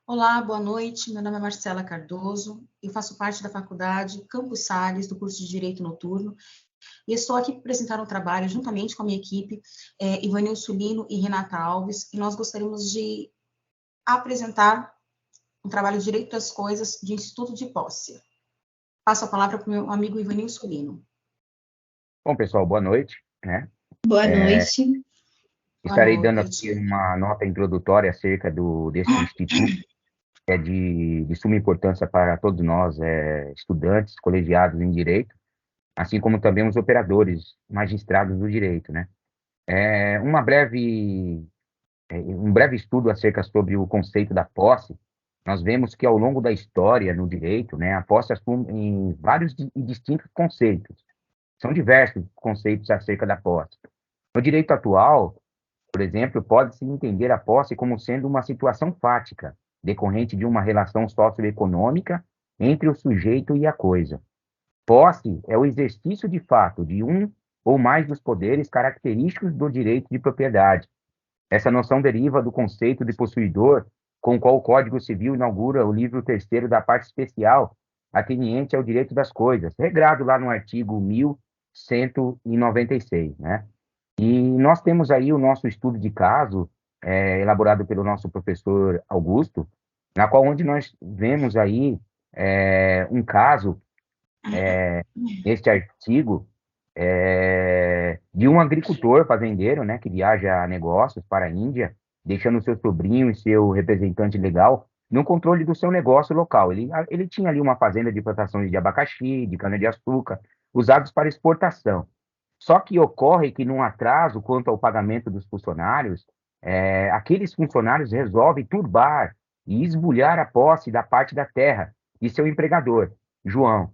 Olá, boa noite. Meu nome é Marcela Cardoso. Eu faço parte da faculdade Campos Sales, do curso de Direito Noturno, e estou aqui para apresentar um trabalho juntamente com a minha equipe, Ivanil Sulino e Renata Alves, e nós gostaríamos de apresentar um trabalho de Direito das Coisas de Instituto de Posse. Passo a palavra para o meu amigo Ivanil Sulino. Bom, pessoal, boa noite, né? Boa noite. Boa Estarei dando aqui noite. uma nota introdutória acerca deste instituto, que é de suma importância para todos nós, estudantes, colegiados em direito, assim como também os operadores, magistrados do direito, né? Um breve estudo acerca sobre o conceito da posse. Nós vemos que ao longo da história no direito, né, a posse assume vários e distintos conceitos. São diversos conceitos acerca da posse. No direito atual, por exemplo, pode-se entender a posse como sendo uma situação fática, decorrente de uma relação socioeconômica entre o sujeito e a coisa. Posse é o exercício de fato de um ou mais dos poderes característicos do direito de propriedade. Essa noção deriva do conceito de possuidor, com o qual o Código Civil inaugura o livro terceiro da parte especial, ateniente ao direito das coisas, regrado lá no artigo 1196, né? E nós temos aí o nosso estudo de caso, elaborado pelo nosso professor Augusto, na qual onde nós vemos aí um caso, neste artigo, de um agricultor fazendeiro, né, que viaja a negócios para a Índia, deixando seu sobrinho e seu representante legal no controle do seu negócio local. Ele tinha ali uma fazenda de plantações de abacaxi, de cana-de-açúcar, usados para exportação. Só que ocorre que, num atraso quanto ao pagamento dos funcionários, aqueles funcionários resolvem turbar e esbulhar a posse da parte da terra de seu empregador, João,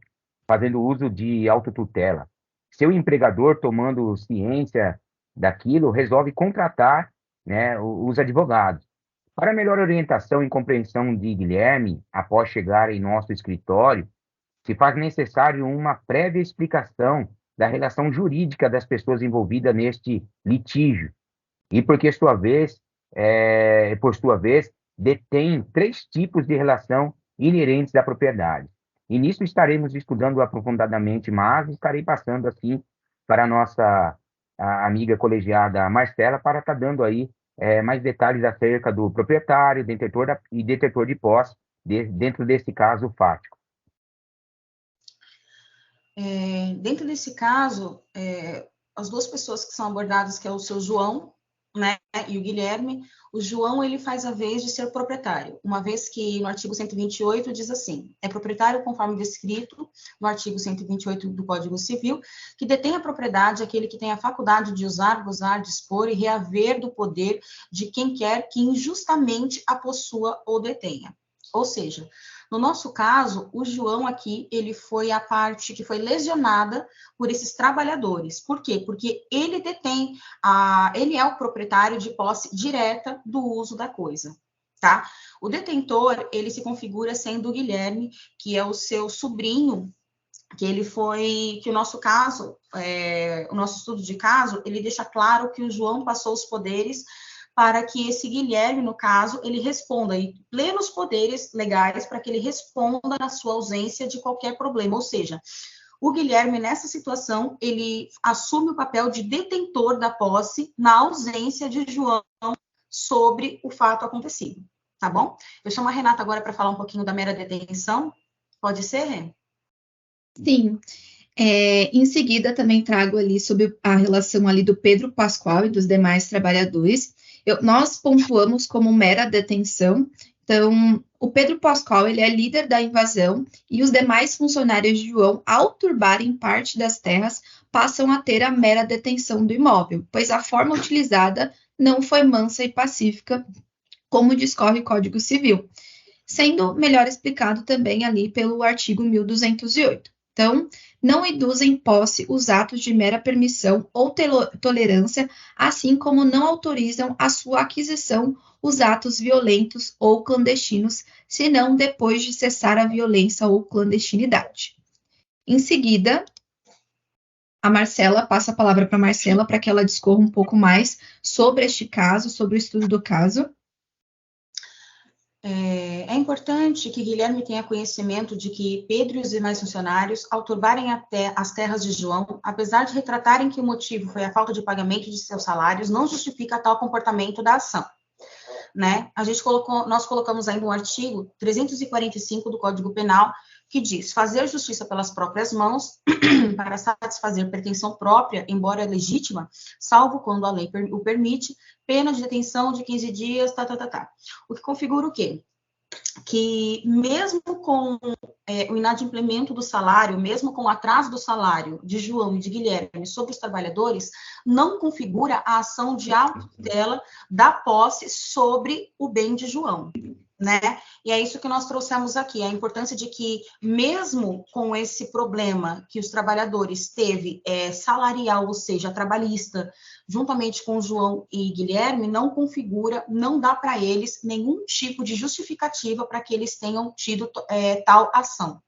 fazendo uso de autotutela. Seu empregador, tomando ciência daquilo, resolve contratar, né, os advogados. Para melhor orientação e compreensão de Guilherme, após chegar em nosso escritório, se faz necessário uma prévia explicação da relação jurídica das pessoas envolvidas neste litígio, e por sua vez, detém três tipos de relação inerentes à propriedade. E nisso estaremos estudando aprofundadamente, mas estarei passando assim para a nossa amiga colegiada Marcela para estar dando aí mais detalhes acerca do proprietário, e detentor de posse dentro desse caso fático. Dentro desse caso, as duas pessoas que são abordadas, que é o seu João, né, e o Guilherme, o João, ele faz a vez de ser proprietário, uma vez que no artigo 128 diz assim, é proprietário conforme descrito no artigo 128 do Código Civil, que detém a propriedade aquele que tem a faculdade de usar, gozar, dispor e reaver do poder de quem quer que injustamente a possua ou detenha. Ou seja, no nosso caso, o João aqui, ele foi a parte que foi lesionada por esses trabalhadores. Por quê? Porque ele detém, ele é o proprietário de posse direta do uso da coisa, tá? O detentor, ele se configura sendo o Guilherme, que é o seu sobrinho, que o nosso caso, o nosso estudo de caso, ele deixa claro que o João passou os poderes para que esse Guilherme, no caso, ele responda, e plenos poderes legais para que ele responda na sua ausência de qualquer problema, ou seja, o Guilherme, nessa situação, ele assume o papel de detentor da posse na ausência de João sobre o fato acontecido, tá bom? Eu chamo a Renata agora para falar um pouquinho da mera detenção, pode ser, Ren? Sim. Em seguida, também trago ali sobre a relação ali do Pedro Pascoal e dos demais trabalhadores. Nós pontuamos como mera detenção. Então, o Pedro Pascoal, ele é líder da invasão e os demais funcionários de João, ao turbarem parte das terras, passam a ter a mera detenção do imóvel, pois a forma utilizada não foi mansa e pacífica, como discorre o Código Civil, sendo melhor explicado também ali pelo artigo 1208. Então, não induzem em posse os atos de mera permissão ou tolerância, assim como não autorizam a sua aquisição os atos violentos ou clandestinos, senão depois de cessar a violência ou clandestinidade. Em seguida, a Marcela, passa a palavra para a Marcela para que ela discorra um pouco mais sobre este caso, sobre o estudo do caso. É importante que Guilherme tenha conhecimento de que Pedro e os demais funcionários, ao turbarem até as terras de João, apesar de retratarem que o motivo foi a falta de pagamento de seus salários, não justifica tal comportamento da ação. Né? Nós colocamos ainda um artigo 345 do Código Penal, que diz: fazer justiça pelas próprias mãos para satisfazer pretensão própria, embora legítima, salvo quando a lei o permite, pena de detenção de 15 dias, O que configura o quê? Que mesmo com o inadimplemento do salário, mesmo com o atraso do salário de João e de Guilherme sobre os trabalhadores, não configura a ação de autotutela da posse sobre o bem de João, né? E é isso que nós trouxemos aqui, a importância de que, mesmo com esse problema que os trabalhadores teve salarial, ou seja, trabalhista, juntamente com João e Guilherme, não configura, não dá para eles nenhum tipo de justificativa para que eles tenham tido tal ação.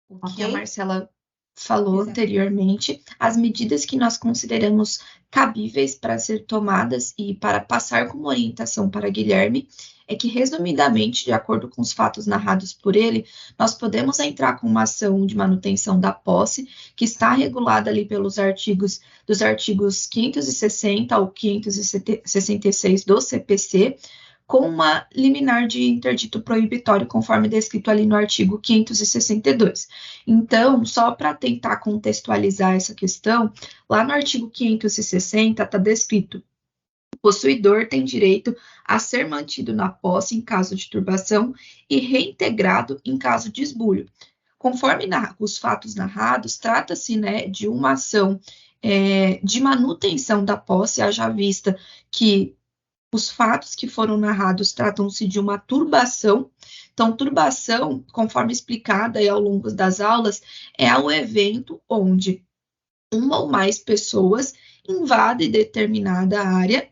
O que a Marcela falou anteriormente, as medidas que nós consideramos cabíveis para ser tomadas e para passar como orientação para Guilherme é que, resumidamente, de acordo com os fatos narrados por ele, nós podemos entrar com uma ação de manutenção da posse, que está regulada ali dos artigos 560 ao 566 do CPC, com uma liminar de interdito proibitório, conforme descrito ali no artigo 562. Então, só para tentar contextualizar essa questão, lá no artigo 560 está descrito: o possuidor tem direito a ser mantido na posse em caso de turbação e reintegrado em caso de esbulho. Conforme os fatos narrados, trata-se, né, de uma ação de manutenção da posse, haja vista que os fatos que foram narrados tratam-se de uma turbação. Então, turbação, conforme explicada aí ao longo das aulas, é o evento onde uma ou mais pessoas invadem determinada área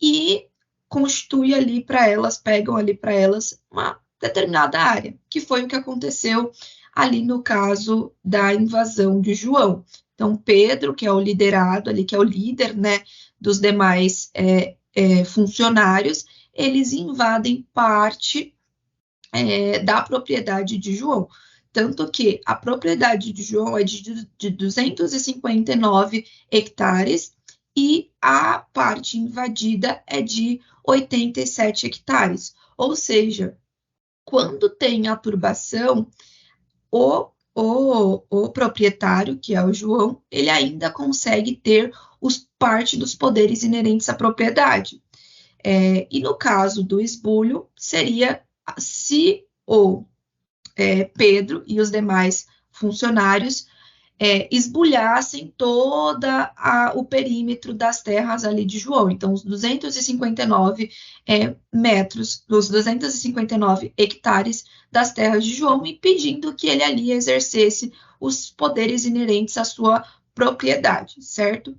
e constitui ali para elas, pegam ali para elas uma determinada área, que foi o que aconteceu ali no caso da invasão de João. Então, Pedro, que é o liderado ali, que é o líder, né, dos demais funcionários, eles invadem parte da propriedade de João. Tanto que a propriedade de João é de 259 hectares e a parte invadida é de 87 hectares. Ou seja, quando tem a turbação, o proprietário, que é o João, ele ainda consegue ter parte dos poderes inerentes à propriedade. E no caso do esbulho, seria se o Pedro e os demais funcionários esbulhassem todo o perímetro das terras ali de João. Então, os 259 metros, os 259 hectares das terras de João, impedindo que ele ali exercesse os poderes inerentes à sua propriedade, certo?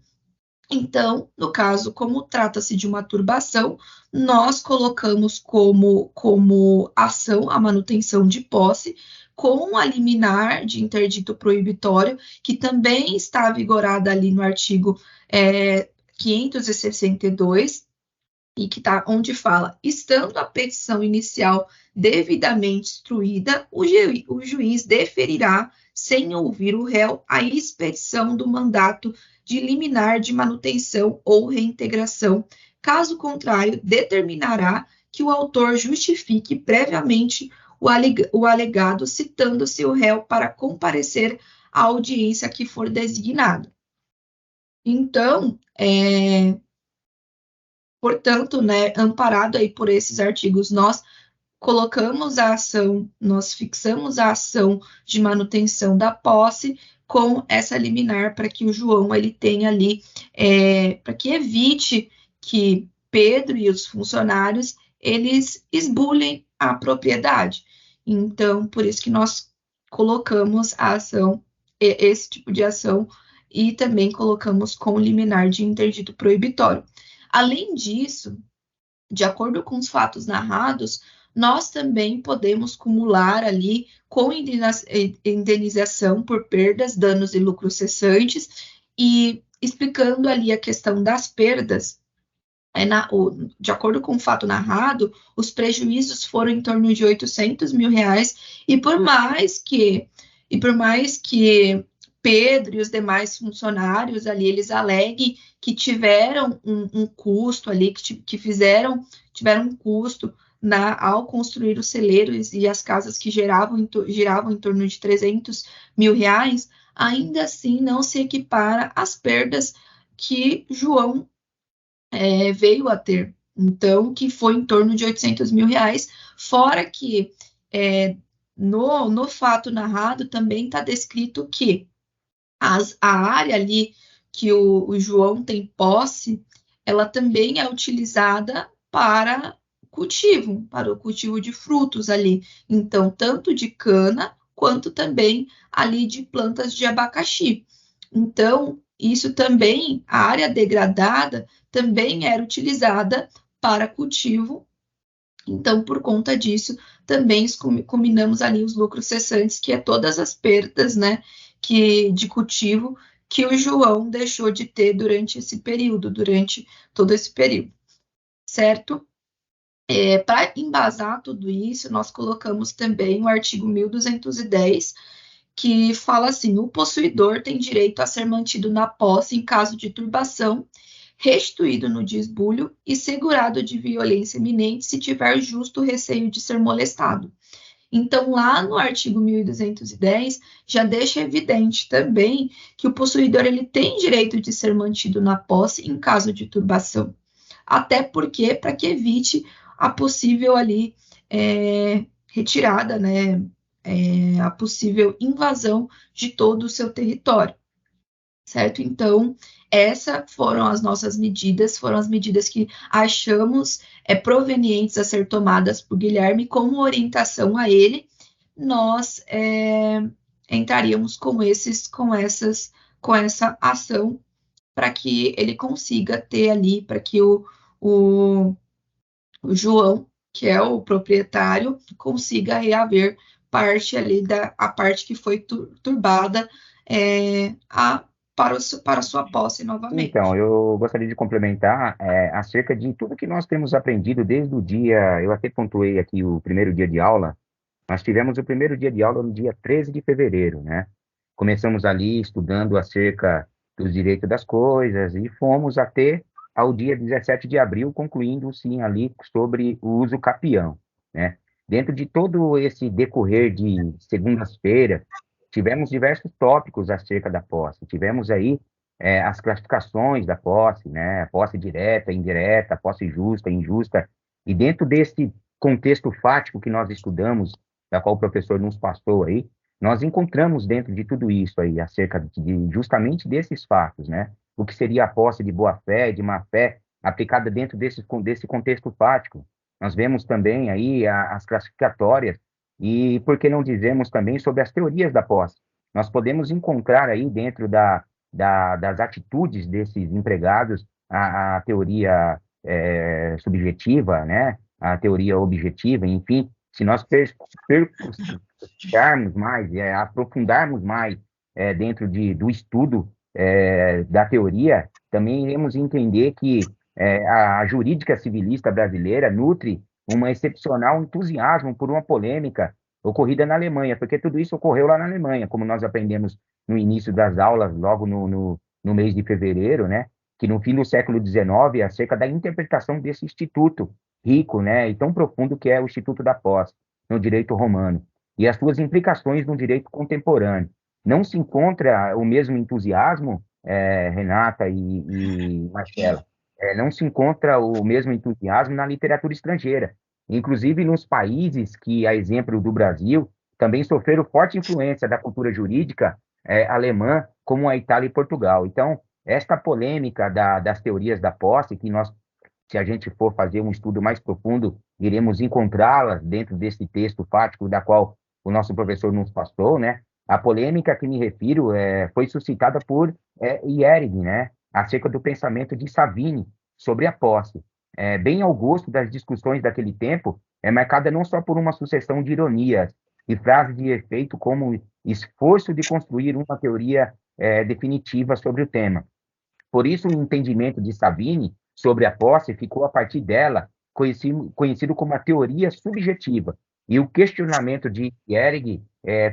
Então, no caso, como trata-se de uma turbação, nós colocamos como ação a manutenção de posse, com a liminar de interdito proibitório, que também está vigorada ali no artigo 562, e que está onde fala: estando a petição inicial devidamente instruída, o juiz deferirá, sem ouvir o réu, a expedição do mandato de liminar de manutenção ou reintegração. Caso contrário, determinará que o autor justifique previamente o alegado, citando-se o réu para comparecer à audiência que for designada. Então, portanto, né, amparado aí por esses artigos, nós colocamos a ação, nós fixamos a ação de manutenção da posse com essa liminar para que o João ele tenha ali, para que evite que Pedro e os funcionários eles esbulhem a propriedade. Então, por isso que nós colocamos a ação, esse tipo de ação, e também colocamos com liminar de interdito proibitório. Além disso, de acordo com os fatos narrados, nós também podemos cumular ali com indenização por perdas, danos e lucros cessantes, e explicando ali a questão das perdas, De acordo com o fato narrado, os prejuízos foram em torno de R$ 800 mil, e por mais que Pedro e os demais funcionários ali, eles aleguem que tiveram um custo ali, tiveram um custo ao construir os celeiros e as casas que giravam em torno de R$ 300 mil, ainda assim não se equipara às perdas que João veio a ter. Então, que foi em torno de R$ 800 mil, fora que no fato narrado também está descrito que a área ali que o João tem posse, ela também é utilizada para o cultivo de frutos ali. Então, tanto de cana, quanto também ali de plantas de abacaxi. Então, isso também, a área degradada, também era utilizada para cultivo. Então, por conta disso, também combinamos ali os lucros cessantes, que é todas as perdas, né, de cultivo que o João deixou de ter durante todo esse período, certo? Para embasar tudo isso, nós colocamos também o artigo 1210, que fala assim: o possuidor tem direito a ser mantido na posse em caso de turbação, restituído no desbulho e segurado de violência iminente se tiver justo receio de ser molestado. Então, lá no artigo 1210, já deixa evidente também que o possuidor ele tem direito de ser mantido na posse em caso de turbação. Até porque, para que evite a possível ali retirada, né, a possível invasão de todo o seu território, certo? Então, essas foram as nossas medidas, foram as medidas que achamos provenientes a ser tomadas por Guilherme como orientação a ele. Nós entraríamos com essa ação para que ele consiga ter ali, para que o João, que é o proprietário, consiga reaver a parte que foi turbada para a sua posse novamente. Então, eu gostaria de complementar acerca de tudo que nós temos aprendido desde o dia, eu até pontuei aqui o primeiro dia de aula. Nós tivemos o primeiro dia de aula no dia 13 de fevereiro, né? Começamos ali estudando acerca dos direitos das coisas e fomos até ao dia 17 de abril, concluindo, sim, ali sobre o uso capião, né? Dentro de todo esse decorrer de segundas-feiras, tivemos diversos tópicos acerca da posse. Tivemos aí as classificações da posse, né? Posse direta, indireta, posse justa, injusta. E dentro desse contexto fático que nós estudamos, da qual o professor nos passou aí, nós encontramos dentro de tudo isso aí, acerca justamente desses fatos, né? O que seria a posse de boa-fé e de má-fé aplicada dentro desse contexto fático. Nós vemos também aí as classificatórias e, por que não dizemos também sobre as teorias da posse? Nós podemos encontrar aí dentro das atitudes desses empregados a teoria subjetiva, né? A teoria objetiva, enfim, se nós percussarmos mais, aprofundarmos mais dentro do estudo da teoria, também iremos entender que a jurídica civilista brasileira nutre um excepcional entusiasmo por uma polêmica ocorrida na Alemanha, porque tudo isso ocorreu lá na Alemanha, como nós aprendemos no início das aulas, logo no mês de fevereiro, né? Que no fim do século XIX, acerca da interpretação desse instituto rico, né, e tão profundo que é o Instituto da Posse, no direito romano, e as suas implicações no direito contemporâneo. Não se encontra o mesmo entusiasmo, Renata e Marcela, não se encontra o mesmo entusiasmo na literatura estrangeira. Inclusive nos países que, a exemplo do Brasil, também sofreram forte influência da cultura jurídica alemã, como a Itália e Portugal. Então, esta polêmica das teorias da posse, que nós, se a gente for fazer um estudo mais profundo, iremos encontrá-las dentro desse texto fático da qual o nosso professor nos passou, né? A polêmica que me refiro foi suscitada por Hierging, né? Acerca do pensamento de Savini sobre a posse. Bem ao gosto das discussões daquele tempo, é marcada não só por uma sucessão de ironias e frases de efeito como esforço de construir uma teoria definitiva sobre o tema. Por isso, o entendimento de Savini sobre a posse ficou, a partir dela, conhecido como a teoria subjetiva. E o questionamento de Ehring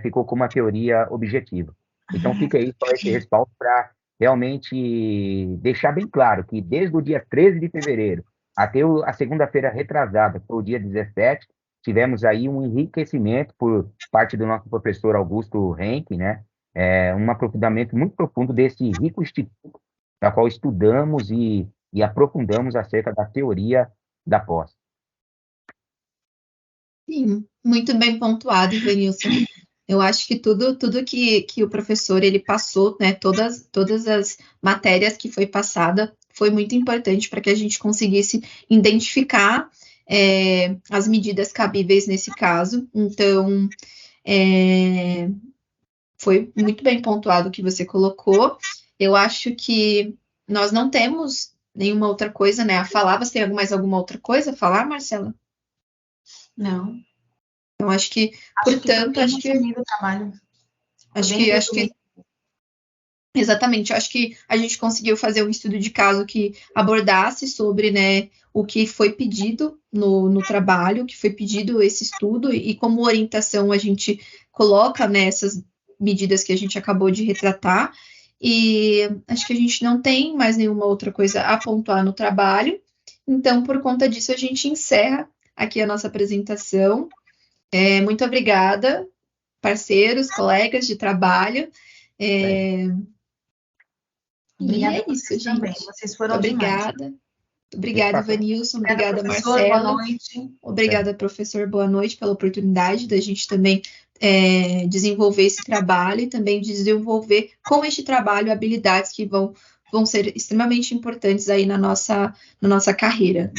ficou como a teoria objetiva. Então, fica aí só esse respaldo para realmente deixar bem claro que desde o dia 13 de fevereiro até a segunda-feira retrasada, que foi o dia 17, tivemos aí um enriquecimento por parte do nosso professor Augusto Henke, né? Um aprofundamento muito profundo desse rico instituto, na qual estudamos e aprofundamos acerca da teoria da posse. Sim, muito bem pontuado, Ivanilson. Eu acho que tudo que o professor ele passou, né, todas as matérias que foi passada, foi muito importante para que a gente conseguisse identificar as medidas cabíveis nesse caso. Então, foi muito bem pontuado o que você colocou. Eu acho que nós não temos nenhuma outra coisa, né, a falar. Você tem mais alguma outra coisa a falar, Marcela? Não. Então, acho que, portanto, acho que exatamente, acho que a gente conseguiu fazer um estudo de caso que abordasse sobre, né, o que foi pedido no trabalho, o que foi pedido esse estudo, e como orientação a gente coloca, né, essas medidas que a gente acabou de retratar, e acho que a gente não tem mais nenhuma outra coisa a pontuar no trabalho. Então, por conta disso, a gente encerra aqui a nossa apresentação. Muito obrigada, parceiros, colegas de trabalho. Obrigada, e é isso, gente. Também. Vocês foram obrigada. Demais. Obrigada, Ivanilson. Obrigada, professor, Marcela. Boa noite. Obrigada, professor. Boa noite pela oportunidade da gente também desenvolver esse trabalho e também desenvolver com este trabalho habilidades que vão ser extremamente importantes aí na nossa carreira,